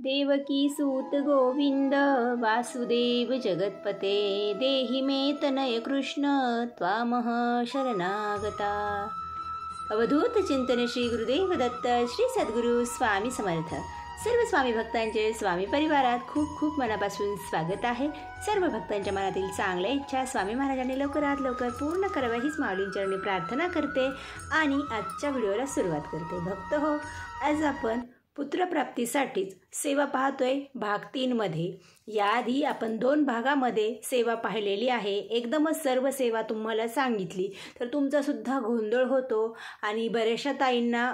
देवकी सूत गोविंद वासुदेव जगतपते देहि मे तनय कृष्ण त्वामह शरणागता। अवधूत चिंतन श्री गुरुदेव दत्त श्री सद्गुरु स्वामी समर्थ। सर्व स्वामी भक्तांचे स्वामी परिवारात खूप खूप मनापासून स्वागत आहे। सर्व भक्तांच्या मनातील चांगल्या इच्छा स्वामी महाराजांनी लवकरात लवकर पूर्ण कराव्या हीच माऊलींचरणी प्रार्थना करते आणि आजच्या व्हिडिओला सुरुवात करते। भक्त हो, आज आपण पुत्रप्राप्तीसाठीच सेवा पाहतोय भाग 3 मध्ये। याआधी आपण 2 भागामध्ये सेवा पाहिलेली आहे। एकदमच सर्व सेवा तुम्हाला सांगितली तर तुमचा सुद्धा गोंधळ होतो आणि बऱ्याचशा ताईंना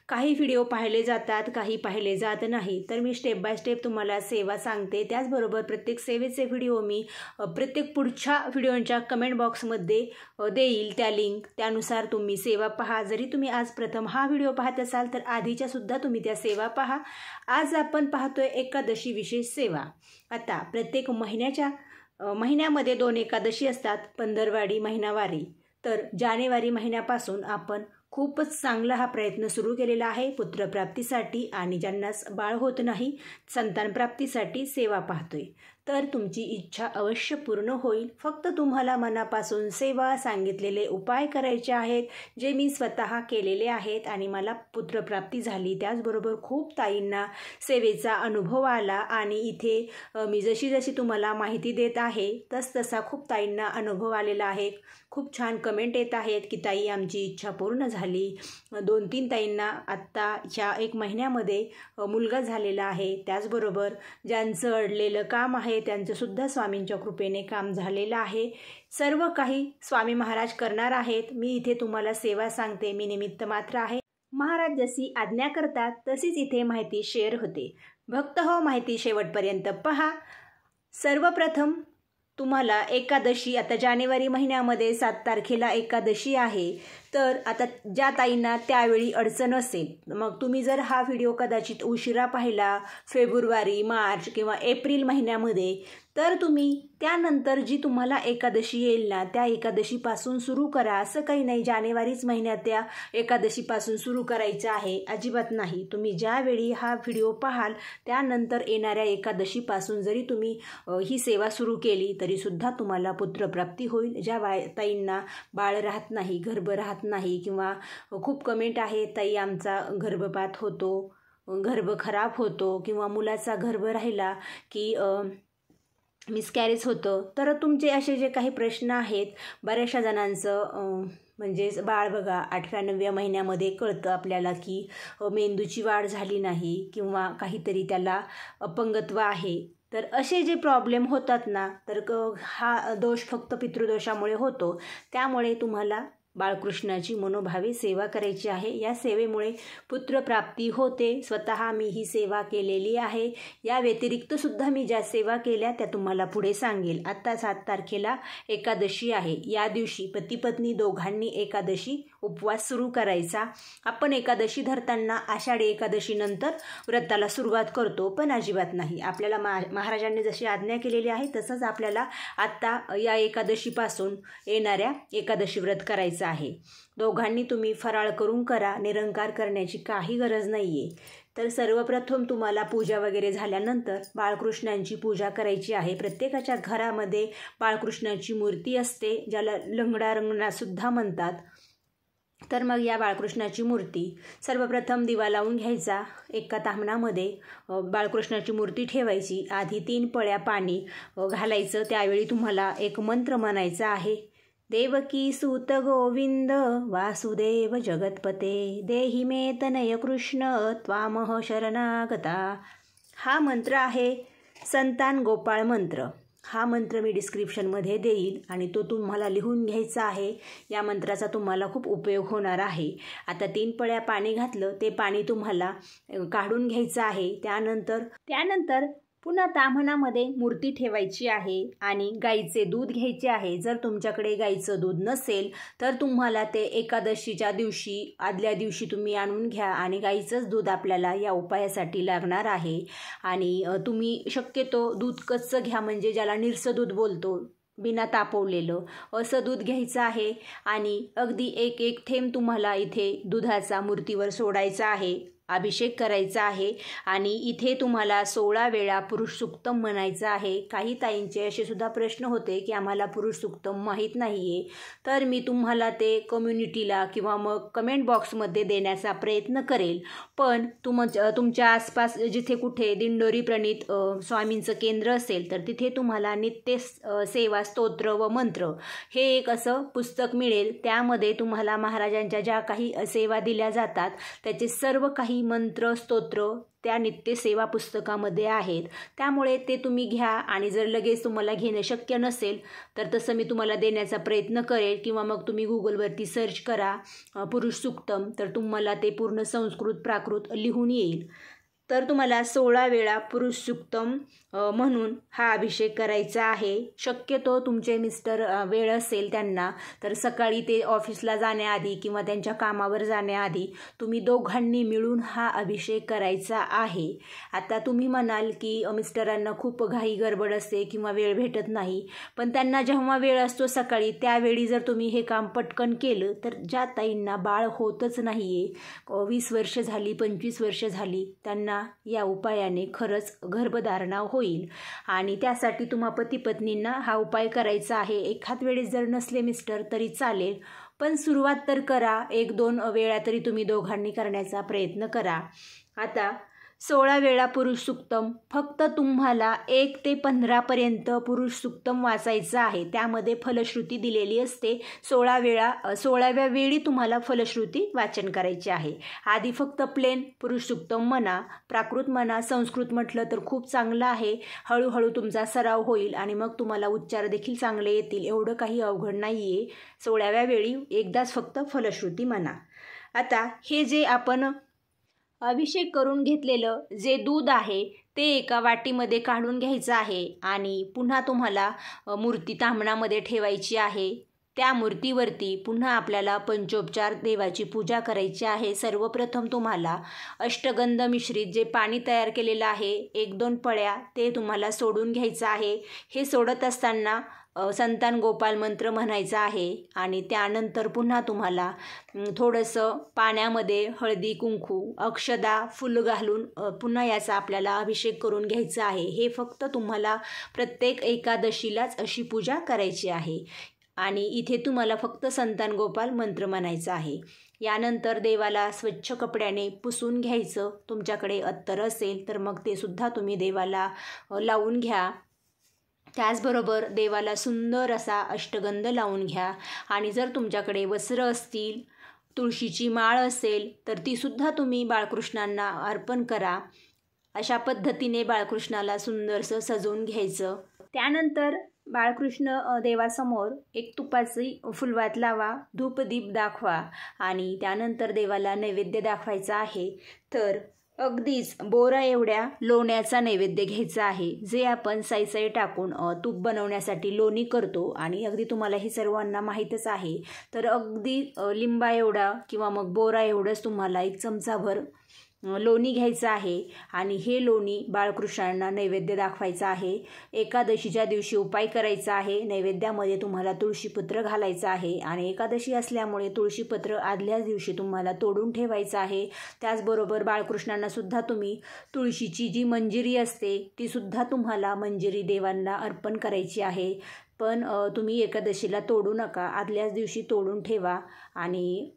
काही व्हिडिओ पाहिले जातात, काही पाहिले जात नाही। तर मी स्टेप बाय स्टेप तुम्हाला सेवा सांगते। त्याचबरोबर प्रत्येक सेवेचे व्हिडिओ मी प्रत्येक पुढच्या व्हिडिओच्या कमेंट बॉक्समध्ये देईल त्या लिंक, त्यानुसार तुम्ही सेवा पहा। जरी तुम्ही आज प्रथम हा व्हिडिओ पाहत असाल तर आधीच्या सुद्धा तुम्ही त्या सेवा पहा। आज आपण पाहतोय एकादशी विशेष सेवा। आता प्रत्येक महिन्यामध्ये 2 एकादशी असतात, पंधरवाडी, महिनावारी। तर जानेवारी महिन्यापासून आपण खूपच चांगला हा प्रयत्न सुरू केलेला आहे पुत्रप्राप्तीसाठी, आणि ज्यांना बाळ होत नाही संतान प्राप्तीसाठी सेवा पाहतोय। तर तुमची इच्छा अवश्य पूर्ण होईल। फक्त तुम्हाला मनापासून सेवा सांगितलेले उपाय करायचे आहेत, जे मी स्वतः केलेले आहेत आणि मला पुत्रप्राप्ती झाली। त्याचबरोबर खूप ताईंना सेवेचा अनुभव आला आणि इथे मी जशी जशी तुम्हाला माहिती देत आहे तसा खूप ताईंना अनुभव आलेला आहे। खूप छान कमेंट येत आहेत की ताई आमची इच्छा पूर्ण झाली। 2-3 ताईंना आत्ता ह्या 1 महिन्यामध्ये मुलगा झालेला आहे। त्याचबरोबर ज्यांचं अडलेलं काम आहे त्यांचं सुद्धा स्वामींच्या कृपेने काम झालेलं आहे। सर्व काही स्वामी महाराज करणार आहेत। मी इथे तुम्हाला सेवा सांगते, मी निमित्त मात्र आहे। महाराज जशी आज्ञा करतात तशीच इथे माहिती शेअर होते। भक्त हो, माहिती शेवटपर्यंत पहा। सर्वप्रथम तुम्हाला एकादशी, आता जानेवारी महिन्यामध्ये 7 तारखेला एकादशी आहे। तर आता ज्या ताईंना त्यावेळी अडचण असेल, मग तुम्ही जर हा व्हिडिओ कदाचित उशिरा पाहिला फेब्रुवारी, मार्च किंवा एप्रिल महिन्यामध्ये, तर तुम्ही त्यानंतर जी तुम्हाला एकादशी येईल ना त्या एकादशीपासून सुरू करा। असं काही नाही जानेवारीच महिन्यात त्या एकादशीपासून सुरू करायचं आहे, अजिबात नाही। तुम्ही ज्यावेळी हा व्हिडिओ पाहाल त्यानंतर येणाऱ्या एकादशीपासून जरी तुम्ही ही सेवा सुरू केली तरीसुद्धा तुम्हाला पुत्रप्राप्ती होईल। ज्या ताईंना बाळ राहत नाही, गर्भ राहत नाही, किंवा खूप कमेंट आहे ताई आमचा गर्भपात होतो, गर्भ खराब होतो, किंवा मुलाचा गर्भ राहिला की मिसकॅरेज होतं, तर तुमचे असे जे काही प्रश्न आहेत बऱ्याचशा जणांचं म्हणजे बाळ बघा 8व्या-9व्या महिन्यामध्ये कळतं आपल्याला की मेंदूची वाढ झाली नाही किंवा काहीतरी त्याला अपंगत्व आहे। तर असे जे प्रॉब्लेम होतात ना, तर हा दोष फक्त पितृदोषामुळे होतो। त्यामुळे तुम्हाला बाळकृष्णाची मनोभावे सेवा करायची आहे। या सेवेमुळे पुत्रप्राप्ती होते। स्वतः मी ही सेवा केलेली आहे। या व्यतिरिक्त सुद्धा मी ज्या सेवा केल्या त्या तुम्हाला पुढे सांगेल। आता 7 तारखेला एकादशी आहे। या दिवशी पती पत्नी दोघांनी एकादशी उपवास सुरू करायचा। आपण एकादशी धरताना आषाढी एकादशी नंतर व्रताला सुरुवात करतो, पण अजिबात नाही। आपल्याला महाराजांनी जशी आज्ञा केलेली आहे तसंच आपल्याला आत्ता या एकादशीपासून येणाऱ्या एकादशी व्रत करायचं आहे। दोघांनी तुम्ही फराळ करून करा, निरंकार करण्याची काही गरज नाहीये। तर सर्वप्रथम तुम्हाला पूजा वगैरे झाल्यानंतर बाळकृष्णांची पूजा करायची आहे। प्रत्येकाच्या घरामध्ये बाळकृष्णाची मूर्ती असते, ज्याला लंगडा रंगणा सुद्धा म्हणतात। तर मग या बाळकृष्णाची मूर्ती सर्वप्रथम दिवा लावून घ्यायचा। एका ताम्हणामध्ये बाळकृष्णाची मूर्ती ठेवायची। आधी 3 पळ्या पाणी घालायचं। त्यावेळी तुम्हाला एक मंत्र म्हणायचा आहे, देवकी सूत गोविंद वासुदेव जगतपते देहि मे तनय कृष्ण त्वामह शरणागता। हा मंत्र आहे संतान गोपाळ मंत्र। हा मंत्र मी डिस्क्रिप्शनमध्ये देईल आणि तो तुम्हाला लिहून घ्यायचा आहे। या मंत्राचा तुम्हाला खूप उपयोग होणार आहे। आता 3 पळ्या पाणी घातलं, ते पाणी तुम्हाला काढून घ्यायचं आहे। त्यानंतर पुन्हा ताम्हणामध्ये मूर्ती ठेवायची आहे आणि गाईचे दूध घ्यायचे आहे। जर तुमच्याकडे गाईचं दूध नसेल तर तुम्हाला ते एकादशीच्या दिवशी आदल्या दिवशी तुम्ही आणून घ्या, आणि गाईचंच दूध आपल्याला या उपायासाठी लागणार आहे। आणि तुम्ही शक्यतो दूध कच्चं घ्या, म्हणजे ज्याला निरसं दूध बोलतो, बिना तापवलेलं असं दूध घ्यायचं आहे। आणि अगदी एक थेंब तुम्हाला इथे दुधाचा मूर्तीवर सोडायचा आहे। अभिषेक करायचा आहे आणि इथे तुम्हाला 16 वेळा पुरुष सूक्तम म्हणायचं आहे. काही ताईंचे असे सुद्धा प्रश्न होते की आम्हाला पुरुष सूक्तम माहीत नाही आहे, तर मी तुम्हाला ते कम्युनिटीला किंवा मग कमेंट बॉक्समध्ये देण्याचा प्रयत्न करेल. पण तुमच्या आसपास जिथे कुठे दिंडोरी प्रणीत स्वामींचं केंद्र असेल तर तिथे तुम्हाला नित्य सेवा स्तोत्र व मंत्र हे एक असं पुस्तक मिळेल. त्यामध्ये तुम्हाला महाराजांच्या ज्या काही सेवा दिल्या जातात त्याचे सर्व काही मंत्र स्तोत्र त्या नित्य सेवा पुस्तकामध्ये आहेत. त्यामुळे ते तुम्ही घ्या आणि जर लगेच तुम्हाला घेणं शक्य नसेल तर तसं मी तुम्हाला देण्याचा प्रयत्न करेल किंवा मग तुम्ही गुगलवरती सर्च करा पुरुष सूक्तम, तर तुम्हाला ते पूर्ण संस्कृत प्राकृत लिहून येईल. तर तुम्हाला 16 वेळा पुरुष सूक्तम म्हणून हा अभिषेक करायचा आहे. शक्यतो तुमचे मिस्टर वेळ असेल त्यांना तर सकाळी ते ऑफिसला जाण्याआधी किंवा त्यांच्या कामावर जाण्याआधी तुम्ही दोघांनी मिळून हा अभिषेक करायचा आहे. आता तुम्ही म्हणाल की मिस्टरांना खूप घाई गडबड असते किंवा वेळ भेटत नाही, पण त्यांना जेव्हा वेळ असतो सकाळी त्यावेळी जर तुम्ही हे काम पटकन केलं तर ज्या ताईंना बाळ होतच नाही आहे, 20 वर्ष झाली 25 वर्ष झाली, त्यांना या उपायाने खरंच गर्भधारणा होईल. आणि त्यासाठी तुम्हा पती पत्नींना हा उपाय करायचा आहे. एखाद वेळेस जर नसले मिस्टर तरी चालेल, पण सुरुवात तर करा. 1-2 वेळा तरी तुम्ही दोघांनी करण्याचा प्रयत्न करा. आता 16 वेळा पुरुष सूक्तम फक्त तुम्हाला 1 ते 15 पर्यंत पुरुष सूक्तम वाचायचं आहे. त्यामध्ये फलश्रुती दिलेली असते. 16व्या वेळी तुम्हाला फलश्रुती वाचन करायची आहे. आधी फक्त प्लेन पुरुष सूक्तम म्हणा, प्राकृत म्हणा, संस्कृत म्हटलं तर खूप चांगलं आहे. हळूहळू तुमचा सराव होईल आणि मग तुम्हाला उच्चार देखील चांगले येतील. एवढं काही अवघड नाही आहे. 16व्या वेळी एकदाच फक्त फलश्रुती म्हणा. आता हे जे आपण अभिषेक करून घेतलेलं जे दूध आहे ते एका वाटीमध्ये काढून घ्यायचं आहे आणि पुन्हा तुम्हाला मूर्ती तांबणामध्ये ठेवायची आहे. त्या मूर्तीवरती पुन्हा आपल्याला पंचोपचार देवाची पूजा करायची आहे. सर्वप्रथम तुम्हाला अष्टगंध मिश्रित जे पाणी तयार केलेलं आहे 1-2 पळ्या ते तुम्हाला सोडून घ्यायचं आहे. हे सोडत असताना संतान गोपाल मंत्र म्हणायचा आहे आणि त्यानंतर पुन्हा तुम्हाला थोडंसं पाण्यामध्ये हळदी कुंकू अक्षदा फुल घालून पुन्हा याचा आपल्याला अभिषेक करून घ्यायचा आहे. हे फक्त तुम्हाला प्रत्येक एकादशीलाच अशी पूजा करायची आहे आणि इथे तुम्हाला फक्त संतान गोपाल मंत्र म्हणायचा आहे. यानंतर देवाला स्वच्छ कपड्याने पुसून घ्यायचं. तुमच्याकडे अत्तर असेल तर मग ते सुद्धा तुम्ही देवाला लावून घ्या. त्याचबरोबर देवाला सुंदर असा अष्टगंध लावून घ्या आणि जर तुमच्याकडे वस्त्र असतील, तुळशीची माळ असेल तर तीसुद्धा तुम्ही बाळकृष्णांना अर्पण करा. अशा पद्धतीने बाळकृष्णाला सुंदरसं सजवून घ्यायचं. त्यानंतर बाळकृष्ण देवासमोर एक तुपाची फुलवात लावा, धूपदीप दाखवा आणि त्यानंतर देवाला नैवेद्य दाखवायचा आहे. तर अगदीच बोरा एवढ्या लोण्याचा नैवेद्य घ्यायचा आहे, जे आपण साई टाकून तूप बनवण्यासाठी लोणी करतो आणि अगदी तुम्हाला हे सर्वांना माहीतच आहे. तर अगदी लिंबा एवढा किंवा मग बोरा एवढंच तुम्हाला 1 चमचाभर लोणी घ्यायचं आहे आणि हे लोणी बाळकृष्णांना नैवेद्य दाखवायचं आहे. एकादशीच्या दिवशी उपाय करायचा आहे. नैवेद्यामध्ये तुम्हाला तुळशीपत्र घालायचं आहे आणि एकादशी असल्यामुळे तुळशीपत्र आदल्याच दिवशी तुम्हाला तोडून ठेवायचं आहे. त्याचबरोबर बाळकृष्णांना सुद्धा तुम्ही तुळशीची जी मंजिरी असते तीसुद्धा तुम्हाला मंजिरी देवांना अर्पण करायची आहे. पण तुम्ही एकादशीला तोडू नका, आदल्याच दिवशी तोडून ठेवा आणि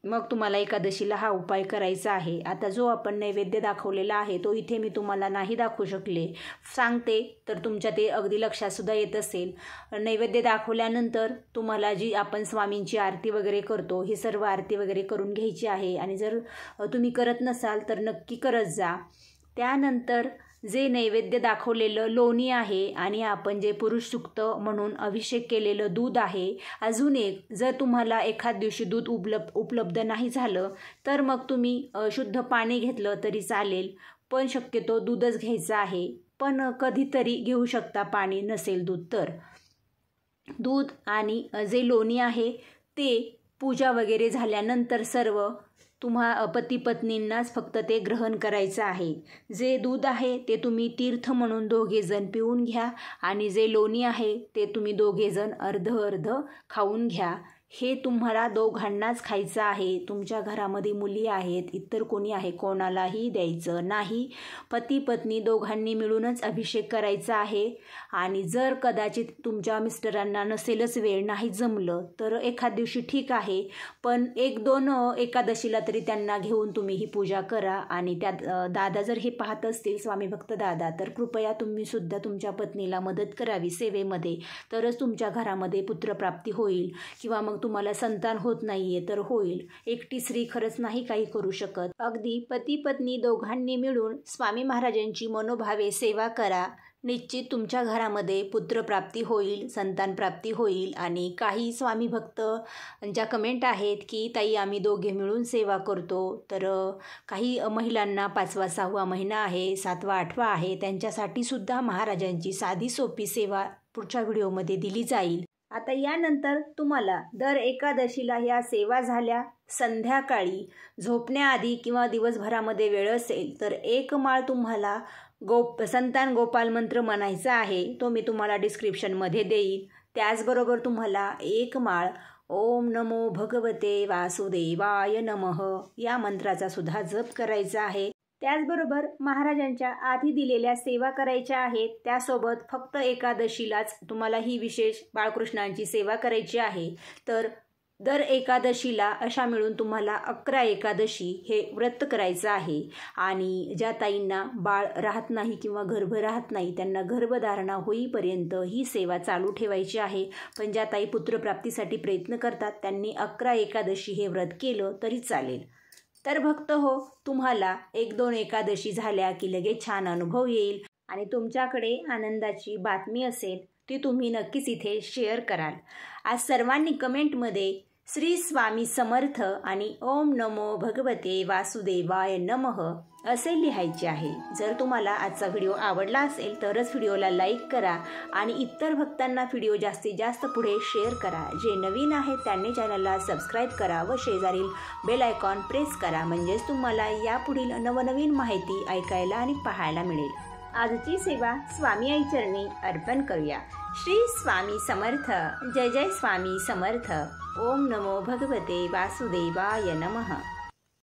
मग तुम्हाला एकादशीला हा उपाय करायचा आहे. आता जो आपण नैवेद्य दाखवलेला आहे तो इथे मी तुम्हाला नाही दाखवू शकले, सांगते तर तुमच्या ते अगदी लक्षातसुद्धा येत असेल. नैवेद्य दाखवल्यानंतर तुम्हाला जी आपण स्वामींची आरती वगैरे करतो ही सर्व आरती वगैरे करून घ्यायची आहे आणि जर तुम्ही करत नसाल तर नक्की करत जा. त्यानंतर जे नैवेद्य दाखवलेलं लोणी आहे आणि आपण जे पुरुष सूक्त म्हणून अभिषेक केलेलं दूध आहे, अजून एक जर तुम्हाला एखाद दिवशी दूध उपलब्ध नाही झालं तर मग तुम्ही शुद्ध पाणी घेतलं तरी चालेल, पण शक्यतो दूधच घ्यायचं आहे. पण कधीतरी घेऊ शकता पाणी नसेल दूध तर. दूध आणि जे लोणी आहे ते पूजा वगैरे झाल्यानंतर सर्व तुम्हा पती पत्नींनाच फक्त ते ग्रहण करायचं आहे. जे दूध आहे ते तुम्ही तीर्थ म्हणून दोघेजण पिऊन घ्या आणि जे लोणी आहे ते तुम्ही दोघेजण अर्ध खाऊन घ्या. हे तुम्हाला दोघांनाच खायचं आहे. तुमच्या घरामध्ये मुली आहेत, इतर कोणी आहे, कोणालाही द्यायचं नाही. पती पत्नी दोघांनी मिळूनच अभिषेक करायचा आहे. आणि जर कदाचित तुमच्या मिस्टरांना नसेलच वेळ, नाही जमलं तर एखाद दिवशी ठीक आहे, पण 1-2 एकादशीला तरी त्यांना घेऊन तुम्ही ही पूजा करा. आणि त्यात दादा जर हे पाहत असतील, स्वामी भक्त दादा, तर कृपया तुम्ही सुद्धा तुमच्या पत्नीला मदत करावी सेवेमध्ये. तरच तुमच्या घरामध्ये पुत्रप्राप्ती होईल. किंवा मग तुम्हाला संतान होत नाहीये तर होईल. एकटी स्त्री खरंच नाही काही करू शकत. अगदी पती पत्नी दोघांनी मिळून स्वामी महाराजांची मनोभावे सेवा करा. निश्चित तुमच्या घरामध्ये पुत्रप्राप्ती होईल, संतान प्राप्ती होईल. आणि काही स्वामी भक्त ज्या कमेंट आहेत की ताई आम्ही दोघे मिळून सेवा करतो, तर काही महिलांना 5वा 6वा महिना आहे, 7वा 8वा आहे, त्यांच्यासाठी सुद्धा महाराजांची साधी सोपी सेवा पुढच्या व्हिडिओमध्ये दिली जाईल. आता यानंतर तुम्हाला दर एकादशीला ह्या सेवा झाल्या, संध्याकाळी झोपण्याआधी किंवा दिवसभरामध्ये वेळ असेल तर 1 माळ तुम्हाला संतान गोपाल मंत्र म्हणायचा आहे. तो मी तुम्हाला डिस्क्रिप्शनमध्ये देईन. त्याचबरोबर तुम्हाला 1 माळ ओम नमो भगवते वासुदेवाय नमः या मंत्राचा सुद्धा जप करायचा आहे. त्याचबरोबर महाराजांच्या आधी दिलेल्या सेवा करायच्या आहेत. त्यासोबत फक्त एकादशीलाच तुम्हाला ही विशेष बाळकृष्णांची सेवा करायची आहे. तर दर एकादशीला अशा मिळून तुम्हाला 11 एकादशी हे व्रत करायचं आहे. आणि ज्या ताईंना बाळ राहत नाही किंवा गर्भ राहत नाही, त्यांना गर्भधारणा होईपर्यंत ही सेवा चालू ठेवायची आहे. पण ज्या ताई पुत्रप्राप्तीसाठी प्रयत्न करतात त्यांनी 11 एकादशी हे व्रत केलं तरी चालेल. तर भक्त हो, तुम्हाला 1-2 एकादशी झाल्या की लगेच छान अनुभव येईल आणि तुमच्याकडे आनंदाची बातमी असेल ती तुम्ही नक्कीच इथे शेअर कराल. आज सर्वांनी कमेंटमध्ये श्री स्वामी समर्थ आणि ओम नमो भगवते वासुदेवाय नमः असे लिहायचे आहे. जर तुम्हाला आजचा व्हिडिओ आवडला असेल तरच व्हिडिओला लाईक करा आणि इतर भक्तांना व्हिडिओ जास्तीत जास्त पुढे शेअर करा. जे नवीन आहेत त्यांनी चॅनलला सबस्क्राईब करा व शेजारील बेल आयकॉन प्रेस करा, म्हणजेच तुम्हाला यापुढील नवनवीन माहिती ऐकायला आणि पाहायला मिळेल. आजची सेवा स्वामी आई चरणी अर्पण करूया. श्री स्वामी समर्थ. जय जय स्वामी समर्थ. ओम नमो भगवते वासुदेवाय नमः.